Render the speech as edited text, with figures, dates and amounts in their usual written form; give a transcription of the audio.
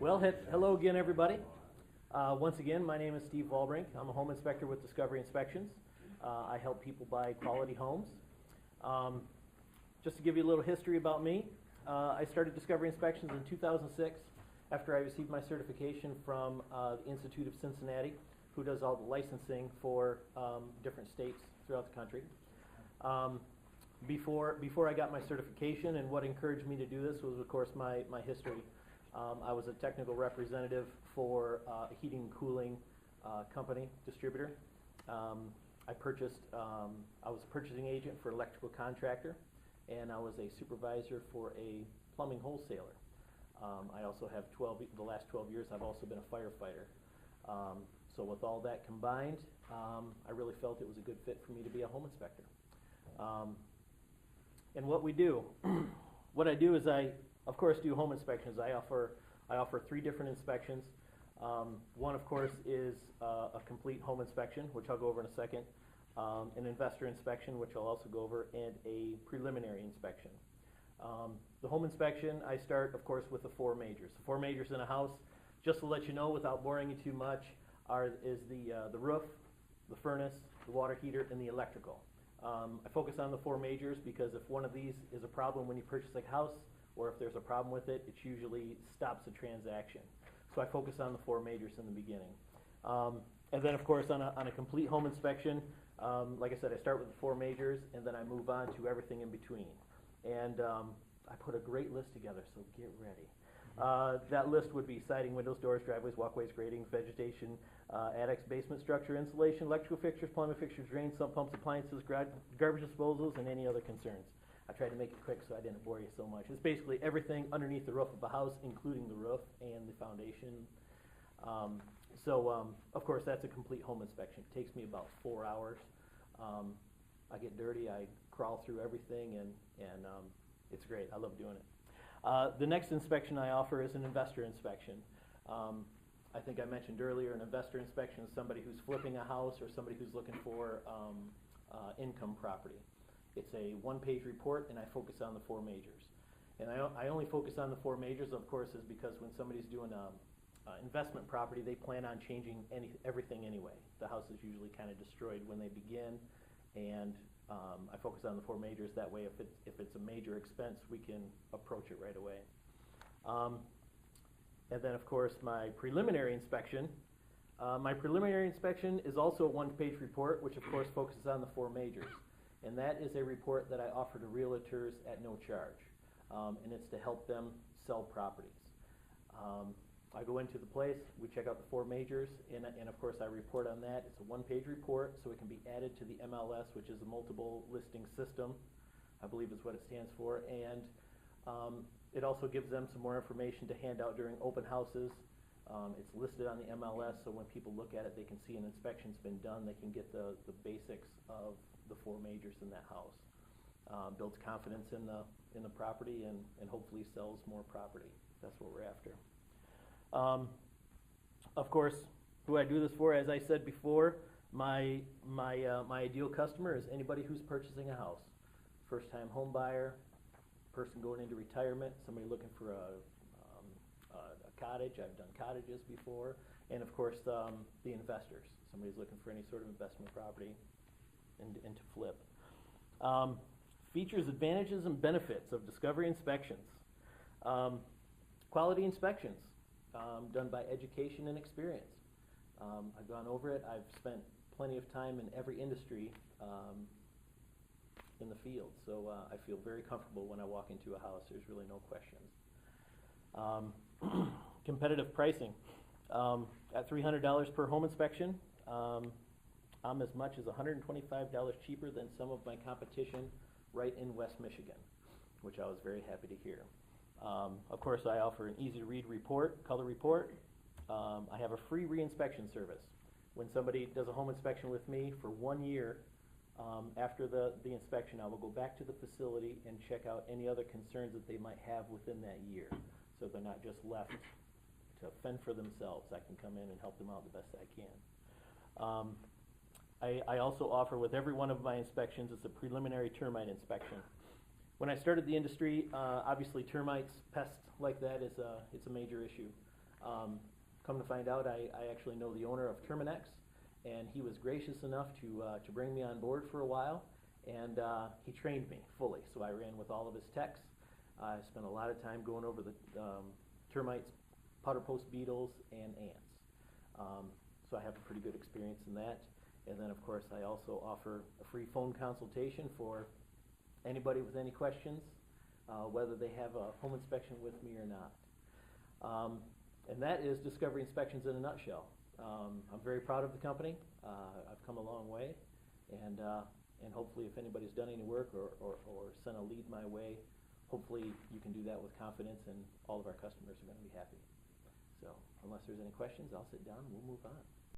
Well, hello again, everybody. Once again, my name is Steve Wolbrink. I'm a home inspector with Discovery Inspections. I help people buy quality homes. Just to give you a little history about me, I started Discovery Inspections in 2006 after I received my certification from the Institute of Cincinnati, who does all the licensing for different states throughout the country. Before I got my certification, and what encouraged me to do this was, of course, my history. I was a technical representative for a heating and cooling company, distributor. I was a purchasing agent for an electrical contractor, and I was a supervisor for a plumbing wholesaler. I also have the last 12 years, I've also been a firefighter. So with all that combined, I really felt it was a good fit for me to be a home inspector. And what we do, what I do is I, of course, do home inspections. I offer 3 different inspections. One, of course, is a complete home inspection, which I'll go over in a second, an investor inspection, which I'll also go over, and a preliminary inspection. The home inspection, I start, of course, with the 4 majors. The 4 majors in a house, just to let you know, without boring you too much, is the roof, the furnace, the water heater, and the electrical. I focus on the 4 majors because if one of these is a problem when you purchase a house, or if there's a problem with it, it usually stops the transaction. So I focus on the 4 majors in the beginning. And then, of course, on a complete home inspection, like I said, I start with the 4 majors, and then I move on to everything in between. And I put a great list together, so get ready. That list would be siding, windows, doors, driveways, walkways, grading, vegetation, attics, basement structure, insulation, electrical fixtures, plumbing fixtures, drains, sump pumps, appliances, garbage disposals, and any other concerns. I tried to make it quick so I didn't bore you so much. It's basically everything underneath the roof of the house, including the roof and the foundation. Of course, that's a complete home inspection. It takes me about 4 hours. I get dirty, I crawl through everything, and it's great. I love doing it. The next inspection I offer is an investor inspection. I think I mentioned earlier, an investor inspection is somebody who's flipping a house or somebody who's looking for income property. It's a 1-page report, and I focus on the 4 majors. And I only focus on the 4 majors, of course, is because when somebody's doing investment property, they plan on changing everything anyway. The house is usually kind of destroyed when they begin, and I focus on the 4 majors. That way, if it's a major expense, we can approach it right away. And then, of course, my preliminary inspection. My preliminary inspection is also a 1-page report, which, of course, focuses on the 4 majors. And that is a report that I offer to realtors at no charge. And it's to help them sell properties. I go into the place, we check out the 4 majors, and of course I report on that. It's a 1-page report, so it can be added to the MLS, which is a multiple listing system, I believe is what it stands for. And it also gives them some more information to hand out during open houses. It's listed on the MLS, so when people look at it, they can see an inspection's been done. They can get the basics of the 4 majors in that house. Builds confidence in the property and hopefully sells more property. That's what we're after. Of course, who I do this for, as I said before, my ideal customer is anybody who's purchasing a house. First-time home buyer, person going into retirement, somebody looking for a cottage. I've done cottages before. And of course, the investors. Somebody's looking for any sort of investment property and to flip. Features, advantages, and benefits of Discovery Inspections. Quality inspections done by education and experience. I've gone over it. I've spent plenty of time in every industry in the field, so I feel very comfortable when I walk into a house. There's really no questions. Competitive pricing. At $300 per home inspection, I'm as much as $125 cheaper than some of my competition right in West Michigan, which I was very happy to hear. Of course, I offer an easy-to-read report, color report. I have a free re-inspection service. When somebody does a home inspection with me for 1 year, after the inspection, I will go back to the facility and check out any other concerns that they might have within that year, so they're not just left to fend for themselves. I can come in and help them out the best I can. I also offer with every one of my inspections, it's a preliminary termite inspection. When I started the industry, obviously termites, pests like that, it's a major issue. Come to find out, I actually know the owner of Terminex, and he was gracious enough to bring me on board for a while, and he trained me fully. So I ran with all of his techs. I spent a lot of time going over the termites, powder post beetles, and ants. So I have a pretty good experience in that. And then, of course, I also offer a free phone consultation for anybody with any questions, whether they have a home inspection with me or not. And that is Discovery Inspections in a nutshell. I'm very proud of the company. I've come a long way, and hopefully if anybody's done any work or sent a lead my way, hopefully you can do that with confidence, and all of our customers are going to be happy. So unless there's any questions, I'll sit down and we'll move on.